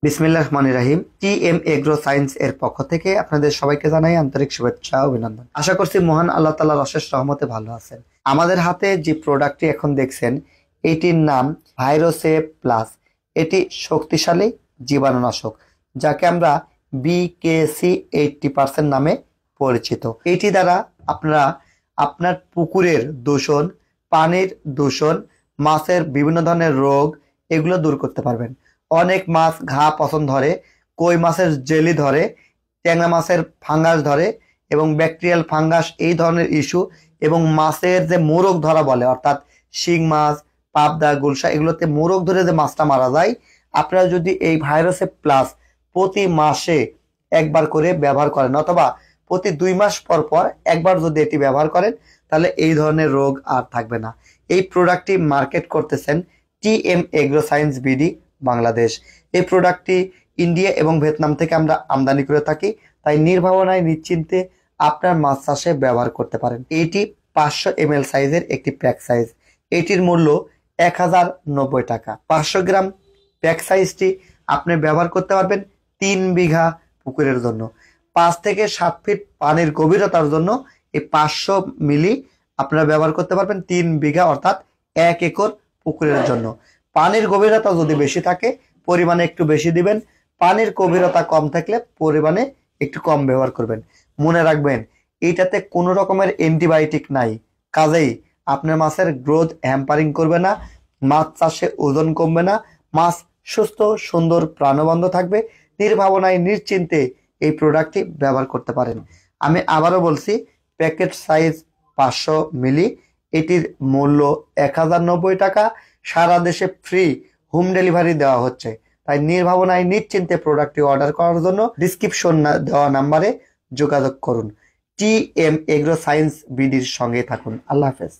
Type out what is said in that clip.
বিসমিল্লাহির রহমানির রহিম। TM agro science এর পক্ষ থেকে আপনাদের সবাইকে জানাই আন্তরিক শুভেচ্ছা অভিনন্দন। আশা করছি মহান আল্লাহ তাআলার অশেষ রহমতে ভালো আছেন। আমাদের হাতে যে প্রোডাক্টটি এখন দেখছেন এটির নাম ভাইরোসেভ প্লাস। এটি শক্তিশালী জীবাণুনাশক, যাকে আমরা বিকেসি 80% নামে পরিচিত। এটি দ্বারা আপনারা আপনার পুকুরের দূষণ, পানির দূষণ, মাছের বিভিন্ন ধরনের রোগ এগুলো দূর করতে পারবেন। অনেক মাছ ঘা পচন ধরে, কই মাছের জেলি ধরে, ট্যাংরা মাছের ফাঙ্গাস ধরে এবং ব্যাকটেরিয়াল ফাঙ্গাস এই ধরনের ইস্যু, এবং মাছের যে মোরগ ধরা বলে অর্থাৎ শিং মাছ, পাবদা, গুলশা এগুলোতে মোরগ ধরে যে মাছটা মারা যায়, আপনারা যদি এই ভাইরাসেভ প্লাস প্রতি মাসে একবার করে ব্যবহার করেন অথবা প্রতি 2 মাস পর পর একবার যদি এটি ব্যবহার করেন, তাহলে এই ধরনের রোগ আর থাকবে না। এই প্রোডাক্টটি মার্কেট করতেছেন TM agro science BD Bangladesh. এই প্রোডাক্টটি ইন্ডিয়া এবং ভিয়েতনাম থেকে আমরা আমদানি করে থাকি, তাই নির্ভাবনায় নিশ্চিন্তে আপনার মাছ চাষে ব্যবহার করতে পারেন। এটি 500 ml সাইজের একটি প্যাক সাইজ। এটির মূল্য 1090 টাকা। 500 গ্রাম প্যাক সাইজটি আপনি ব্যবহার করতে পারবেন 3 বিঘা পুকুরের জন্য। 5 থেকে 7 ফিট পানির গভীরতার জন্য এই 500 মিলি আপনারা ব্যবহার করতে পারবেন 3 বিঘা অর্থাৎ 1 একর পুকুরের জন্য। পানির গভীরতা যদি বেশি থাকে পরিমাণে একটু বেশি দিবেন, পানির গভীরতা কম থাকলে পরিমাণে একটু কম ব্যবহার করবেন। মনে রাখবেন এইটাতে কোনো রকমের অ্যান্টিবায়োটিক নাই, কাজেই আপনার মাছের গ্রোথ হ্যাম্পারিং করবে না, মাছ চাষে ওজন কমবে না, মাছ সুস্থ সুন্দর প্রাণবন্ত থাকবে। নির্ভাবনায় নিশ্চিন্তে এই প্রোডাক্টটি ব্যবহার করতে পারেন। আমি আবারও বলছি, প্যাকেট সাইজ 500 মিলি, এটির মূল্য 1090 টাকা। সারা দেশে ফ্রি হোম ডেলিভারি দেওয়া হচ্ছে, তাই নির্ভাবনায় নিশ্চিন্তে প্রোডাক্টটি অর্ডার করার জন্য ডিসক্রিপশন দেওয়া নাম্বারে যোগাযোগ করুন। টিএম এগ্রো সায়েন্স বিডির সঙ্গে থাকুন। আল্লাহ হাফেজ।